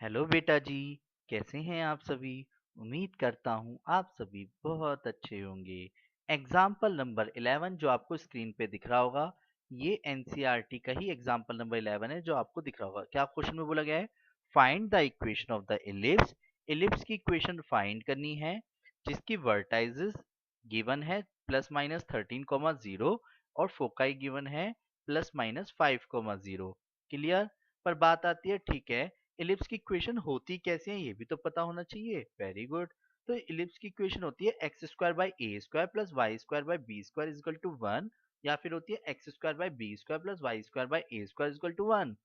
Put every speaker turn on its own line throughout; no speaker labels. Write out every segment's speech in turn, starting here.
Hello बेटा जी। कैसे हैं आप सभी। उम्मीद करता हूँ आप सभी बहुत अच्छे होंगे। एग्जाम्पल नंबर 11 जो आपको स्क्रीन पे दिख रहा होगा, ये एनसीईआरटी का ही एग्जाम्पल नंबर 11 है जो आपको दिख रहा होगा। क्या क्वेश्चन में बोला गया है? Find the equation of the ellipse. Ellipse की इक्वेशन फाइंड करनी है जिसकी वर्टाइजेस गिवन है +-13,0 और फोकाई गिवन है +-5,0। क्लियर। पर बात आती है, ठीक है, इलिप्स की इक्वेशन होती कैसे है ये भी तो पता होना चाहिए। Very good. तो इलिप्स की इक्वेशन होती है x² / a² + y² / b² = 1, या फिर होती है x² / b² + y² / a² = 1।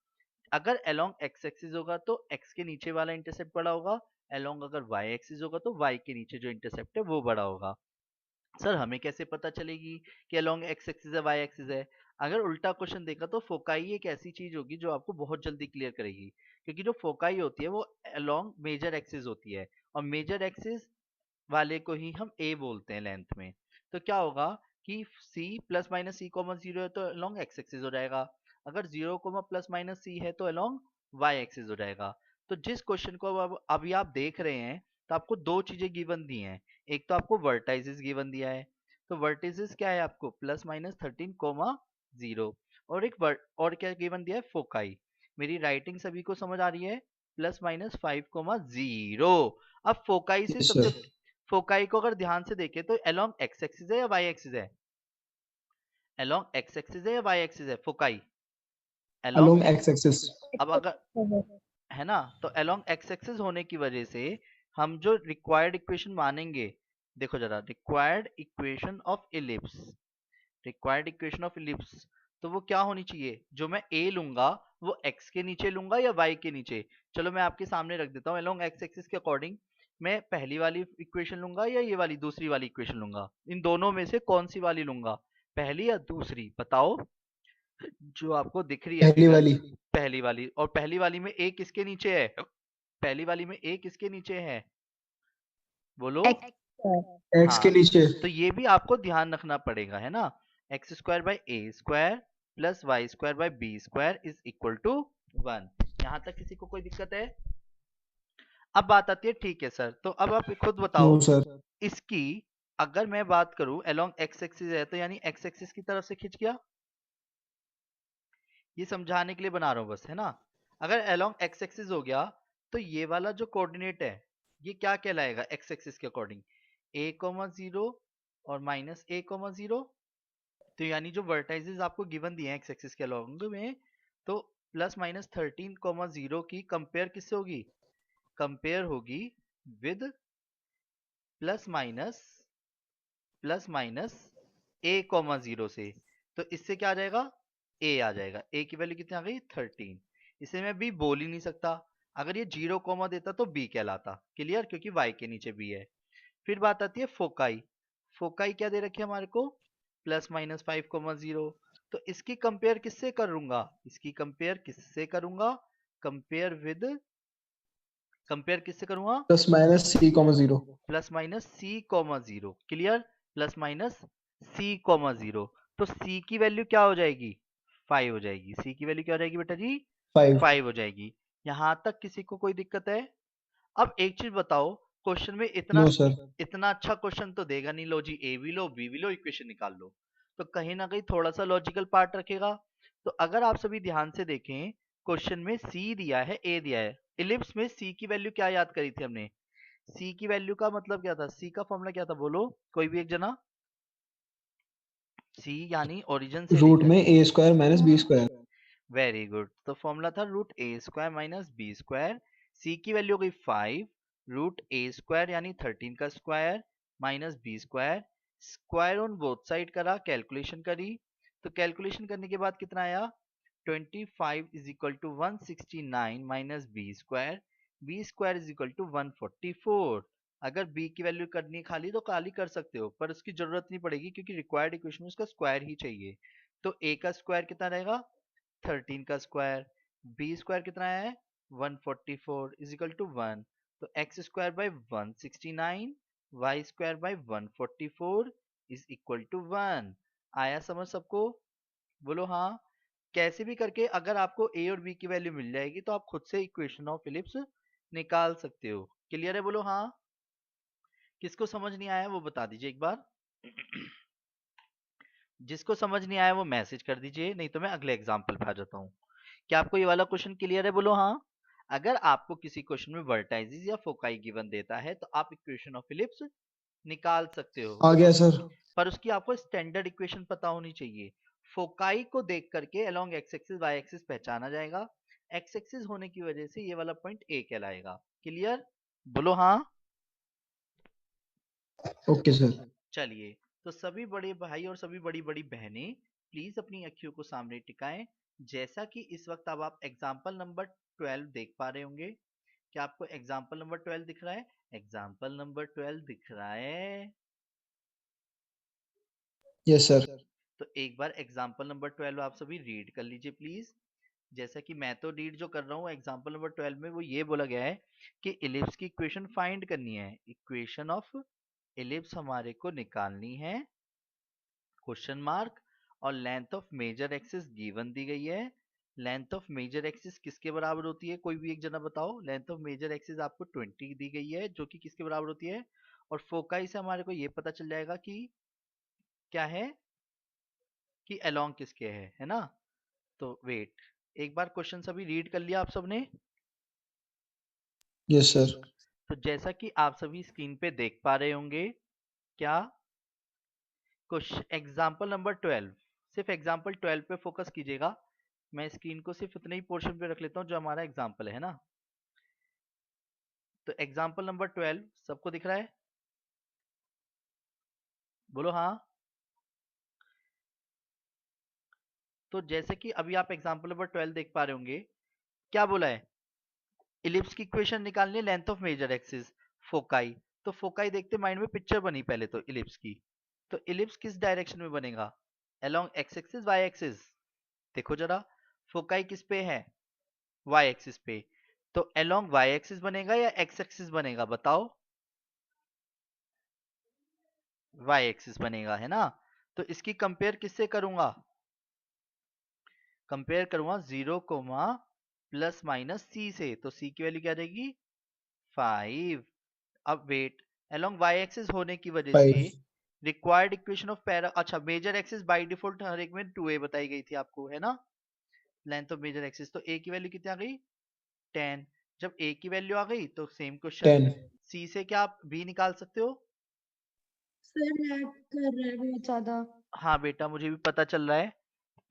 अगर अलोंग x एक्सिस होगा तो x के नीचे वाला इंटरसेप्ट बड़ा होगा, अलोंग अगर y एक्सिस होगा तो y के नीचे जो इंटरसेप्ट है वो बड़ा होगा। सर हमें कैसे पता चलेगी कि अलोंग एक्स एक्सिस है वाई एक्सिस है? अगर उल्टा क्वेश्चन देखा तो फोकाई एक ऐसी चीज होगी जो आपको बहुत जल्दी क्लियर करेगी, क्योंकि जो फोकाई होती है वो अलोंग मेजर एक्सिस होती है, और मेजर एक्सिस वाले को ही हम ए बोलते हैं लेंथ में। तो क्या होगा कि c ±c, 0 है तो अलोंग एक्स एक्सिस हो जाएगा, अगर 0, ±c है तो अलोंग वाई एक्सिस हो जाएगा। तो जिस क्वेश्चन को अब अभी आप देख रहे हैं, तो आपको दो चीजें गिवन दी हैं। एक तो आपको वर्टाइजेस गिवन दिया है, तो वर्टिसेस क्या है आपको +-13,0, और और क्या गिवन दिया है? फोकाई। मेरी राइटिंग सभी को समझ आ रही है? +-5,0। अब फोकाई से
यस
सबसे
सर।
फोकाई को अगर ध्यान से देखें तो अलोंग एक्स एक्सिस है या वाई एक्सिस है? अलोंग एक्स एक्सिस है या वाई एक्सिस है foci? Along
along X axis.
अब अगर है ना, तो अलोंग एक्स एक्सिस होने की वजह से हम जो रिक्वायर्ड इक्वेशन मानेंगे, देखो जरा, required equation of ellipse, required equation of ellipse, तो वो क्या होनी चाहिए? जो मैं ए लूंगा वो एक्स के नीचे लूंगा या वाई के नीचे? चलो मैं आपके सामने रख देता हूँ। अलोंग एक्स एक्सिस के अकॉर्डिंग मैं पहली वाली इक्वेशन लूंगा या ये वाली दूसरी वाली इक्वेशन लूंगा? इन दोनों में से कौन सी वाली लूंगा, पहली या दूसरी? बताओ। जो आपको दिख रही है
पहली
फिगर,
वाली।
पहली वाली। और पहली वाली में ए किसके नीचे है? पहली वाली में ए किसके नीचे है? बोलो।
एक्स के
हाँ,
नीचे।
तो ये भी आपको ध्यान रखना पड़ेगा, है ना। x² / a² + y² / b² = 1। यहाँ तक किसी को कोई दिक्कत है? अब बात आती है, ठीक है सर, तो अब आप खुद
नो
बताओ
सर।
इसकी। अगर मैं बात करूं अलोंग एक्स एक्सिस है तो यानी एक्स एक्सिस की तरफ से खींच गया, ये समझाने के लिए बना रहा हूं बस, है ना। अगर अलोंग एक्स एक्सिस हो गया तो ये वाला जो कोऑर्डिनेट है ये क्या कहलाएगा एक्स एक्सिस के अकॉर्डिंग? a, 0 और -a, 0। तो यानी जो वर्टाइजेस आपको गिवन दिए हैं एक्स एक्सिस के अलोंग में, तो +-13,0 की कंपेयर किससे होगी? कंपेयर होगी विद प्लस माइनस a, 0 से। तो इससे क्या आ जाएगा? a आ जाएगा। a की वैल्यू कितनी आ गई? 13। इसे मैं b बोल ही नहीं सकता। अगर ये 0 कॉमा देता तो b कहलाता। क्लियर, क्योंकि y के नीचे b है। फिर बात आती है फोकाई। फोकाई क्या दे रखी है हमारे को? +-5,0। तो इसकी कंपेयर किससे करूंगा? इसकी कंपेयर किससे करूंगा? कंपेयर विद, कंपेयर किससे करूंगा?
+-c, 0।
+-c, 0। क्लियर। +-c, 0। तो c की वैल्यू क्या हो जाएगी? 5 हो जाएगी। c की वैल्यू क्या हो जाएगी बेटा जी?
5।
5 हो जाएगी। यहां तक किसी को कोई दिक्कत है? अब एक चीज बताओ, क्वेश्चन में इतना
नो सर।
इतना अच्छा क्वेश्चन तो देगा नहीं, लो जी ए भी लो बी भी लो इक्वेशन निकाल लो, तो कहीं ना कहीं थोड़ा सा लॉजिकल पार्ट रखेगा। तो अगर आप सभी ध्यान से देखें, क्वेश्चन में सी दिया है ए दिया है, इलिप्स में सी की वैल्यू क्या याद करी थी हमने? सी की वैल्यू का मतलब क्या था? सी का फॉर्मूला क्या था? बोलो कोई भी एक जना। सी यानी ओरिजिन से
रूट
लेकर,
में a² - b²।
Very good. तो फॉर्मूला था √a² - b²। सी की वैल्यू हो गई 5, √a² यानी 13 का square minus b², square on both side करा, कैलकुलेशन करी। तो कैलकुलेशन करने के बाद कितना आया? 25 = 169 माइनस b² = 144। अगर b की वैल्यू करनी है खाली तो खाली कर सकते हो, पर उसकी जरूरत नहीं पड़ेगी क्योंकि रिक्वायर्ड इक्वेशन में उसका स्क्वायर ही चाहिए। तो a का स्क्वायर कितना रहेगा? 13 का स्क्वायर। बी स्क्वायर कितना है? 144 = 1। तो x² / 169 y² / 144 = 1। आया समझ सबको? बोलो हाँ। कैसे भी करके अगर आपको ए और बी की वैल्यू मिल जाएगी तो आप खुद से इक्वेशन ऑफ इलिप्स निकाल सकते हो। क्लियर है, बोलो हाँ। किसको समझ नहीं आया वो बता दीजिए एक बार। जिसको समझ नहीं आया वो मैसेज कर दीजिए, नहीं तो मैं अगले एग्जाम्पल पे आ जाता हूँ। क्या आपको ये वाला क्वेश्चन क्लियर है, बोलो हाँ। अगर आपको किसी क्वेश्चन में वर्टाइसिस या फोकाई गिवन देता है तो आप इक्वेशन ऑफ इलिप्स निकाल सकते हो,
आ गया सर।
पर उसकी आपको स्टैंडर्ड इक्वेशन पता होनी चाहिए। फोकाई को देख करके along X axis Y axis पहचाना जाएगा। एक्स एक्सिस होने की वजह से ये वाला पॉइंट ए कहलाएगा। क्लियर, बोलो हाँ।
Okay sir.
चलिए, तो सभी बड़े भाई और सभी बड़ी बड़ी बहनें प्लीज अपनी अखियों को सामने टिकाएं। जैसा कि इस वक्त अब आप एग्जाम्पल नंबर 12 देख पा रहे होंगे। क्या आपको एग्जाम्पल नंबर 12 दिख रहा है? एग्जाम्पल नंबर 12 दिख रहा है?
Yes sir.
तो एक बार एग्जाम्पल नंबर 12 आप सभी रीड कर लीजिए प्लीज। जैसा कि मैं तो रीड जो कर रहा हूँ एग्जाम्पल नंबर 12 में वो ये बोला गया है कि इलिप्स की इक्वेशन फाइंड करनी है। इक्वेशन ऑफ इलिप्स हमारे को निकालनी है, क्वेश्चन मार्क। और length of major axis given दी गई है। लेंथ ऑफ मेजर एक्सिस किसके बराबर होती है, कोई भी एक जना बताओ। लेंथ ऑफ मेजर एक्सिस आपको 20 दी गई है, जो कि किसके बराबर होती है। और फोकाई से हमारे को ये पता चल जाएगा कि क्या है, कि अलोंग किसके है ना। तो वेट, एक बार क्वेश्चन सभी रीड कर लिया आप सबने?
Yes sir.
तो जैसा कि आप सभी स्क्रीन पे देख पा रहे होंगे, क्या क्वेश्चन एग्जाम्पल नंबर 12, सिर्फ एग्जाम्पल 12 पे फोकस कीजिएगा। मैं स्क्रीन को सिर्फ उतने ही पोर्शन पे रख लेता हूँ जो हमारा एग्जाम्पल है ना। तो एग्जाम्पल नंबर 12 सबको दिख रहा है, बोलो हाँ। तो जैसे कि अभी आप एग्जाम्पल नंबर 12 देख पा रहे होंगे, क्या बोला है, इलिप्स की इक्वेशन निकालनी है, length of major axis, foci. तो फोकाई देखते माइंड में पिक्चर बनी पहले तो इलिप्स की। तो इलिप्स किस डायरेक्शन में बनेगा, along X axis Y axis. देखो जरा, फोकाई किस पे है, वाई एक्सिस पे। तो अलोंग वाई एक्सिस बनेगा या एक्स एक्सिस बनेगा, बताओ। वाई एक्सिस बनेगा है ना। तो इसकी कंपेयर किससे करूंगा, कंपेयर करूंगा 0, प्लस माइनस सी से। तो सी की वैल्यू क्या रहेगी, 5। अब वेट, अलोंग वाई एक्सिस होने की वजह से
5।
रिक्वायर्ड इक्वेशन ऑफ पैरा, अच्छा मेजर एक्सिस बाय डिफॉल्ट हर एक में 2a बताई गई थी आपको है ना, लेंथ ऑफ मेजर एक्सिस। तो a की वैल्यू कितनी आ गई, 10। जब a की वैल्यू आ गई तो सेम क्वेश्चन,
10।
c से क्या आप b निकाल सकते हो।
सर लैग कर रहा है बहुत ज्यादा।
हाँ बेटा मुझे भी पता चल रहा है,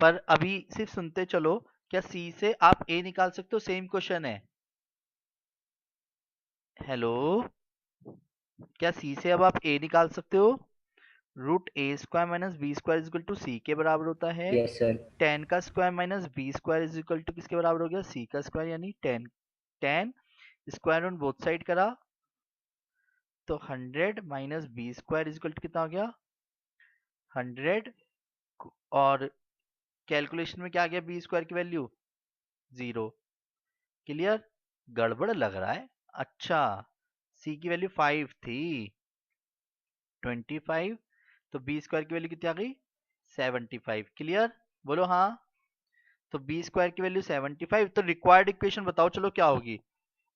पर अभी सिर्फ सुनते चलो। क्या सी से आप ए निकाल सकते हो, सेम क्वेश्चन है। हेलो, क्या सी से अब आप ए निकाल सकते हो। Root A square minus B square is equal to C के बराबर होता है।
Yes sir.
10 का square minus B square is equal to किसके बराबर हो गया, सी का स्क्वायर, यानी 10। 10 स्क्वायर ऑन बोथ साइड करा तो 100 minus B square is equal to कितना हो गया, 100। और कैलकुलेशन में क्या आ गया, बी स्क्वायर की वैल्यू 0। क्लियर, गड़बड़ लग रहा है। अच्छा, सी की वैल्यू 5 थी, 25। तो बी स्क्वायर की वैल्यू कितनी आ गई, 75। क्लियर, बोलो हाँ। तो बी स्क्वायर की वैल्यू 75। तो रिक्वायर्ड इक्वेशन बताओ चलो क्या होगी,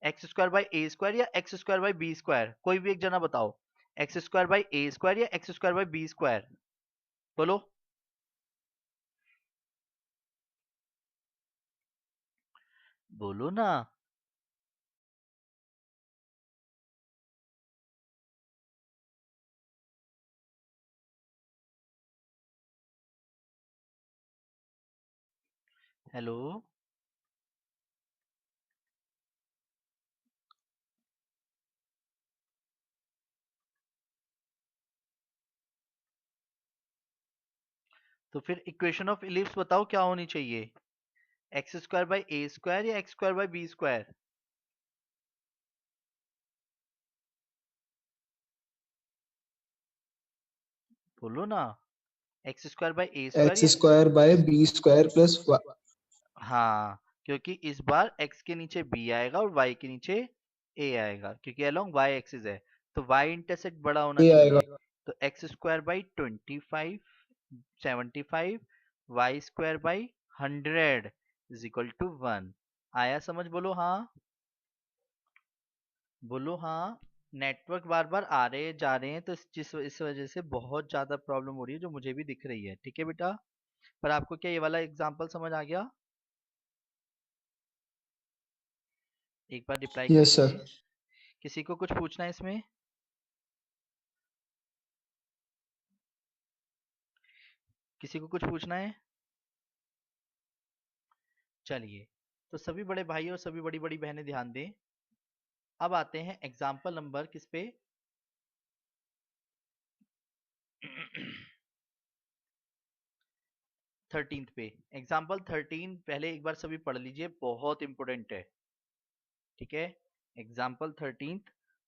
X square by A square या X square by B square, कोई भी एक जना बताओ। X square by A square या X square by B square, बोलो। बोलो ना। हेलो, तो फिर इक्वेशन ऑफ इलिप्स बताओ क्या होनी चाहिए, X square by A square या X square by B square, बोलो ना। X square by A square
X
या,
square by B square plus.
हाँ क्योंकि इस बार x के नीचे b आएगा और y के नीचे a आएगा, क्योंकि अलोंग y एक्सिस है। तो y इंटरसेक्ट बड़ा होना
ए आएगा।
चाहिए। तो X square by 25, 75, Y square by 100 is equal to 1। आया समझ, बोलो हाँ। बोलो हाँ। नेटवर्क बार बार आ रहे जा रहे हैं तो इस वजह से बहुत ज्यादा प्रॉब्लम हो रही है जो मुझे भी दिख रही है। ठीक है बेटा, पर आपको क्या ये वाला एग्जांपल समझ आ गया? एक बार रिप्लाई कर
यस सर।
दीजिए। किसी को कुछ पूछना है इसमें? किसी को कुछ पूछना है? चलिए, तो सभी बड़े भाई और सभी बड़ी बड़ी बहनें ध्यान दें। अब आते हैं एग्जाम्पल नंबर किस पे 13 पे। एग्जाम्पल 13 पहले एक बार सभी पढ़ लीजिए, बहुत इंपॉर्टेंट है। ठीक है, एग्जाम्पल 13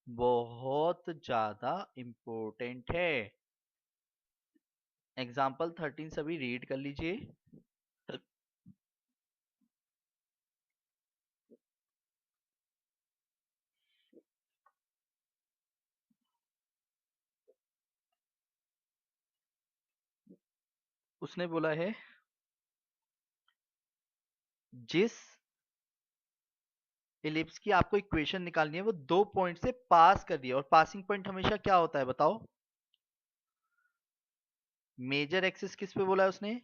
बहुत ज्यादा इंपॉर्टेंट है। एग्जाम्पल 13 सभी रीड कर लीजिए। उसने बोला है जिस इलिप्स की आपको इक्वेशन निकालनी है वो 2 पॉइंट से पास कर दिया, और पासिंग पॉइंट हमेशा क्या होता है बताओ? मेजर एक्सिस किस पे बोला है उसने?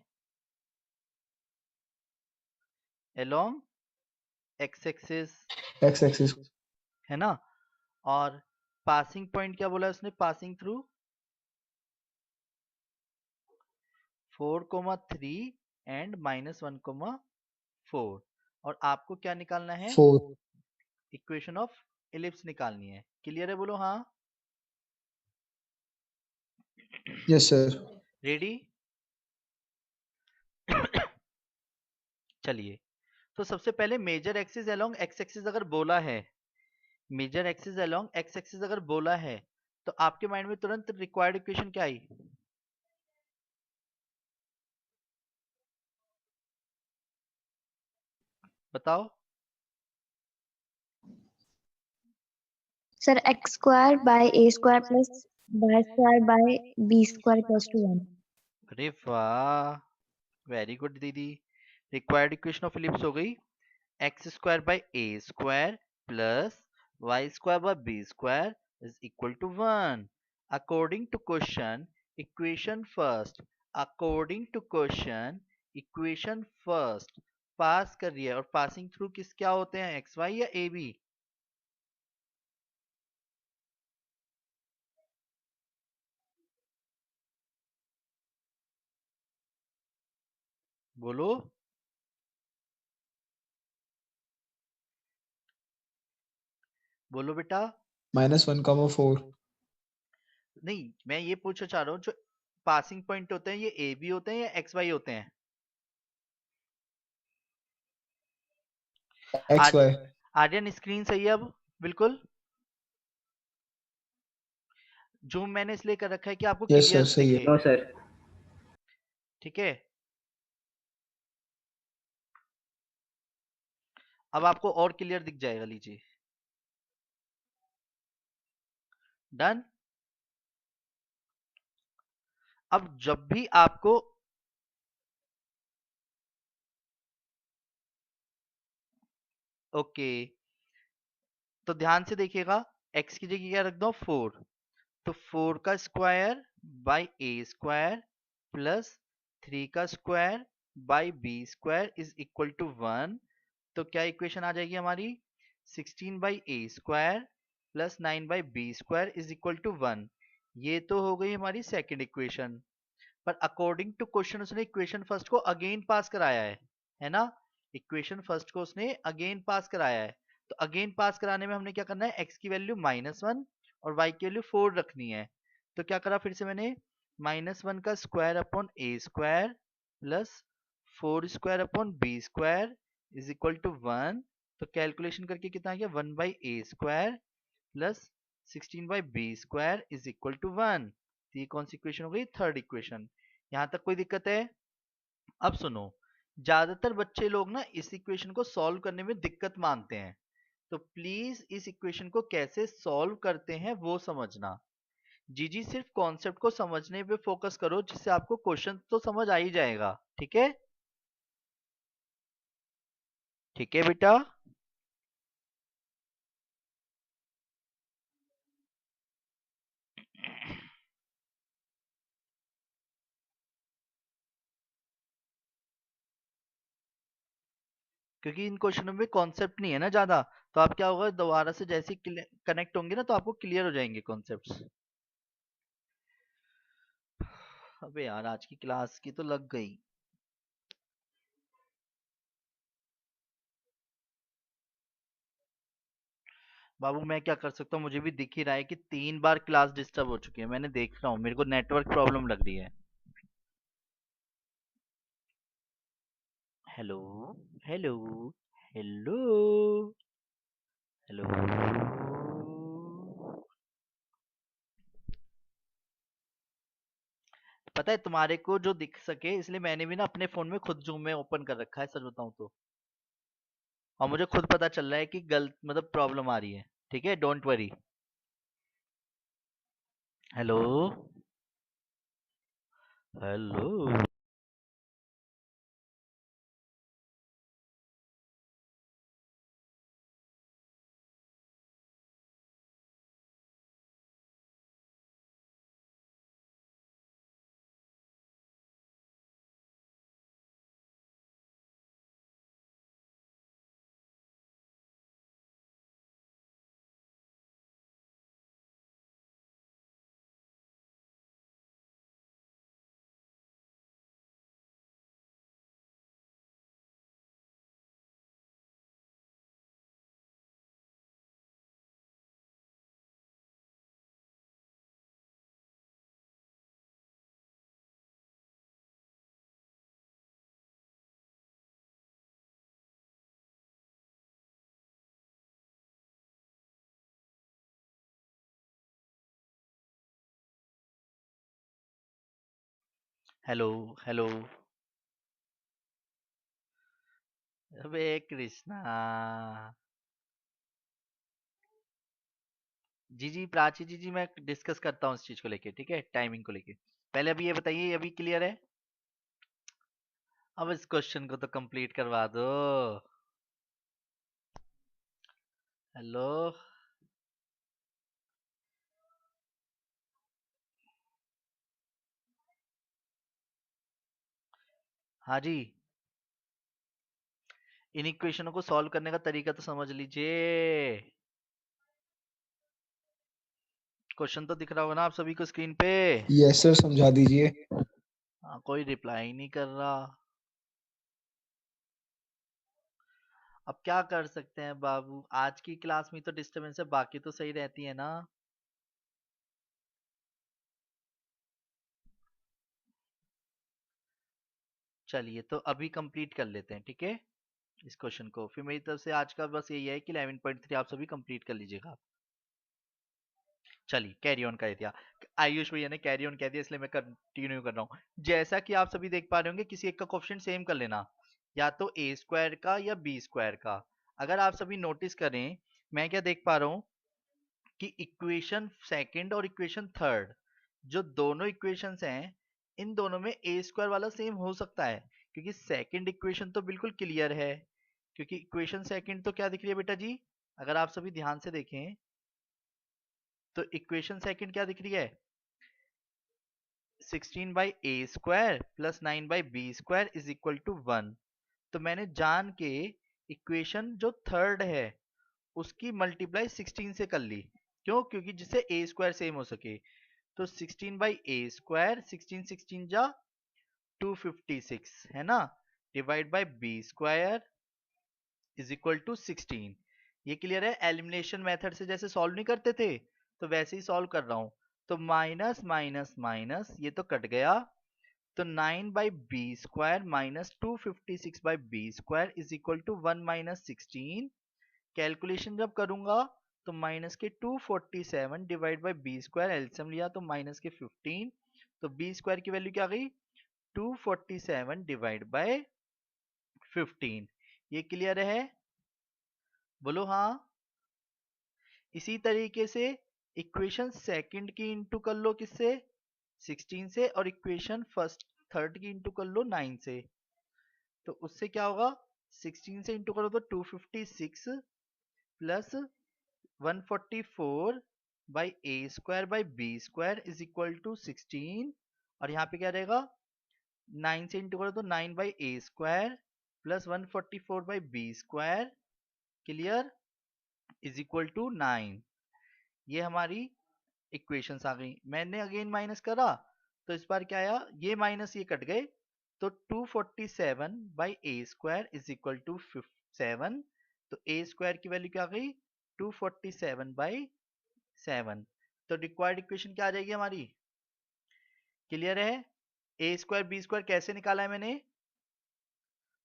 Along X axis,
x axis.
है ना? और पासिंग पॉइंट क्या बोला है उसने? Passing through 4,3 and -1,4। और आपको क्या निकालना है?
4।
इक्वेशन ऑफ इलिप्स निकालनी है। क्लियर है? बोलो हाँ।
Yes sir.
रेडी? चलिए, तो सबसे पहले major axis along X axis अगर बोला है, major axis along X axis अगर बोला है, तो आपके माइंड में तुरंत रिक्वायर्ड इक्वेशन क्या आई? बताओ।
Sir x square by a square plus y square by b square equals to 1।
अरे वाह, वेरी गुड दीदी। रिक्वायर्ड इक्वेशन ऑफ इलिप्स हो गई X square by A square plus Y square by B square is equal to 1। According to question equation first, according to question equation first pass कर रही है। और passing through किस क्या होते हैं, एक्स वाई या ए बी? बोलो। बोलो बेटा।
-1,4।
नहीं, मैं ये पूछना चाह रहा हूँ जो पासिंग पॉइंट होते हैं ये ए बी होते हैं या एक्स वाई होते हैं?
एक्स
आर्य
वाई।
आर्यन स्क्रीन सही है अब? बिल्कुल। जूम मैंने इसलिए कर रखा है कि आपको
यस सर
क्लियर
सही है।
दिखे।
No sir.
ठीक है, अब आपको और क्लियर दिख जाएगा, लीजिए। डन। अब जब भी आपको ओके, तो ध्यान से देखिएगा, x की जगह क्या रख दो 4, तो 4 का square by A square plus 3 का square by B square is equal to 1। तो क्या इक्वेशन आ जाएगी हमारी? 16 by A square plus 9 by B square is equal to 1। ये तो हो गई हमारी सेकेंड इक्वेशन। पर अकॉर्डिंग टू क्वेश्चन उसने इक्वेशन फर्स्ट को अगेन पास कराया है ना? इक्वेशन फर्स्ट को उसने अगेन पास कराया है। तो अगेन पास कराने में हमने क्या करना है, x की वैल्यू -1 और y की वैल्यू 4 रखनी है। तो क्या करा फिर से मैंने, -1 का square upon A square plus 4 square upon B square is equal to 1। तो कैलकुलेशन करके कितना आ गया, 1 by A square plus 16 by B square is equal to 1। तो ये कौन सी इक्वेशन हो गई, थर्ड इक्वेशन। यहां तक कोई दिक्कत है? अब सुनो, ज्यादातर बच्चे लोग ना इस इक्वेशन को सॉल्व करने में दिक्कत मानते हैं, तो प्लीज इस इक्वेशन को कैसे सॉल्व करते हैं वो समझना। जी जी, सिर्फ कॉन्सेप्ट को समझने पे फोकस करो, जिससे आपको क्वेश्चन तो समझ आ ही जाएगा। ठीक है? ठीक है बेटा। क्योंकि इन क्वेश्चनों में कॉन्सेप्ट नहीं है ना ज्यादा, तो आप क्या होगा दोबारा से जैसे कनेक्ट होंगे ना तो आपको क्लियर हो जाएंगे कॉन्सेप्ट्स। अबे यार आज की क्लास की तो लग गई। बाबू मैं क्या कर सकता हूँ, मुझे भी दिख ही रहा है कि 3 बार क्लास डिस्टर्ब हो चुकी है, मैंने देख रहा हूँ, मेरे को नेटवर्क प्रॉब्लम लग रही है। Hello hello hello hello. पता है तुम्हारे को जो दिख सके इसलिए मैंने भी ना अपने फोन में खुद जूम में ओपन कर रखा है, सच बताऊं तो। और मुझे खुद पता चल रहा है कि गलत मतलब प्रॉब्लम आ रही है। ठीक है, don't worry. Hello hello. Hello hello. अबे कृष्णा। जी जी प्राची जी जी, मैं डिस्कस करता हूँ इस चीज को लेके, ठीक है, टाइमिंग को लेके। पहले अभी ये बताइए, अभी क्लियर है? अब इस क्वेश्चन को तो कंप्लीट करवा दो। हेलो। हाँ जी। इन इक्वेशनों को सॉल्व करने का तरीका तो समझ लीजिए। क्वेश्चन तो दिख रहा होगा ना आप सभी को स्क्रीन पे?
यस सर, समझा दीजिए।
हाँ, कोई रिप्लाई नहीं कर रहा। अब क्या कर सकते हैं बाबू, आज की क्लास में तो डिस्टरबेंस है, बाकी तो सही रहती है ना। चलिए तो अभी कंप्लीट कर लेते हैं, ठीक है, इस क्वेश्चन को। फिर मेरी तरफ से आज का बस यही है कि 11.3 आप सभी कंप्लीट कर लीजिएगा। चलिए कैरी ऑन कर दिया। आयुष भैया ने कैरी ऑन कह दिया इसलिए मैं कंटिन्यू कर रहा हूँ। जैसा कि आप सभी देख पा रहे होंगे, किसी एक का कोफिशिएंट सेम कर लेना, या तो ए स्क्वायर का या बी स्क्वायर का। अगर आप सभी नोटिस करें, मैं क्या देख पा रहा हूँ कि इक्वेशन सेकंड और इक्वेशन थर्ड, जो दोनों इक्वेशंस हैं, इन दोनों में ए स्क्वायर वाला सेम हो सकता है, क्योंकि सेकंड इक्वेशन तो बिल्कुल क्लियर है। क्योंकि इक्वेशन सेकंड तो क्या दिख रही है बेटा जी, अगर आप सभी ध्यान से देखें तो इक्वेशन सेकंड क्या दिख रही है, 16/a² + 9/b² is equal to 1। तो मैंने जान के इक्वेशन जो थर्ड है उसकी मल्टीप्लाई 16 से कर ली। क्यों? क्योंकि जिससे a² सेम हो सके। तो 16/a², 16 16 जा 256 है ना, divide by b² is equal to 16। ये क्लियर है? एलिमिनेशन मेथड से जैसे सॉल्व नहीं करते थे, तो वैसे ही सॉल्व कर रहा हूं। तो माइनस माइनस माइनस ये तो कट गया, तो 9/b² minus 256/b² is equal to 1 minus 16। Calculation जब करूंगा तो माइनस के 247 डिवाइड बाई b² एलसीएम लिया तो माइनस के 15। तो b² की वैल्यू क्या गई, 247 डिवाइड बाय 15। ये क्लियर है? बोलो हाँ। इसी तरीके से इक्वेशन सेकंड की इंटू कर लो किससे, 16 से, और इक्वेशन फर्स्ट थर्ड की इंटू कर लो 9 से। तो उससे क्या होगा, 16 से इंटू करो तो 256 plus 144 by a² by b² is equal to 16। और यहाँ पे क्या रहेगा, 9 से इंटू करो तो 9/a², plus 144 by B square clear is equal to 9। ये हमारी इक्वेशंस आ गई। मैंने अगेन माइनस करा तो इस बार क्या आया, ये माइनस ये कट गए तो 247 by A square is equal to 7। तो ए स्क्वायर की वैल्यू क्या आ गई 247 बाई 7। तो रिक्वायर्ड इक्वेशन क्या आ जाएगी हमारी, क्लियर है। ए स्क्वायर बी स्क्वायर कैसे निकाला है मैंने,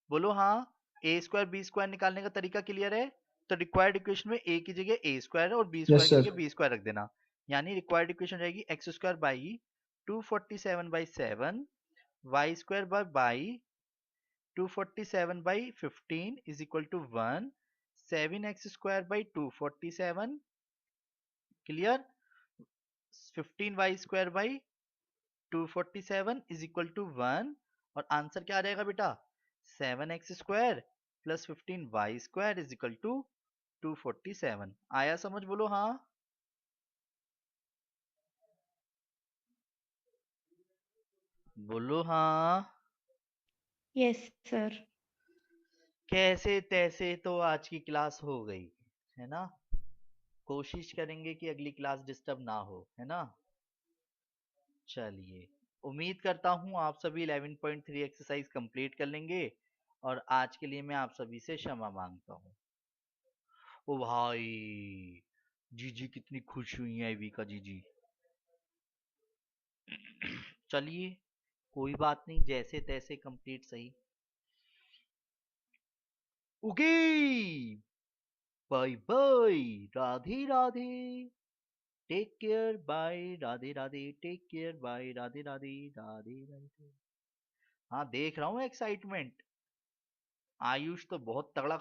बोलो हाँ। ए स्क्वायर बी स्क्वायर निकालने का तरीका क्लियर है। तो रिक्वायर्ड इक्वेशन में ए की जगह ए स्क्वायर और बी स्क्वायर
यस
की
सर।
जगह बी स्क्वायर रख देना। यानी रिक्वायर्ड इक्वेशन रहेगी X square by 247 by 7 Y square by 247 by 15 is equal to 1। 7x square by 247 clear, 15y square by 247 is equal to 1। और answer क्या आ जाएगा बेटा 7x square plus 15y square is equal to 247। आया समझ, बोलो हाँ। बोलो हाँ।
Yes sir.
कैसे तैसे तो आज की क्लास हो गई है ना। कोशिश करेंगे कि अगली क्लास डिस्टर्ब ना हो, है ना। चलिए, उम्मीद करता हूँ आप सभी 11.3 एक्सरसाइज कंप्लीट कर लेंगे और आज के लिए मैं आप सभी से क्षमा मांगता हूँ। ओ भाई, जीजी कितनी खुश हुई है एविका जीजी। चलिए कोई बात नहीं, जैसे तैसे कंप्लीट सही। Okay, bye bye, Radhe Radhe, take care, bye, Radhe Radhe, take care, bye, Radhe Radhe, Radhe Radhe. हाँ देख रहा हूँ एक्साइटमेंट, आयुष तो बहुत तगड़ा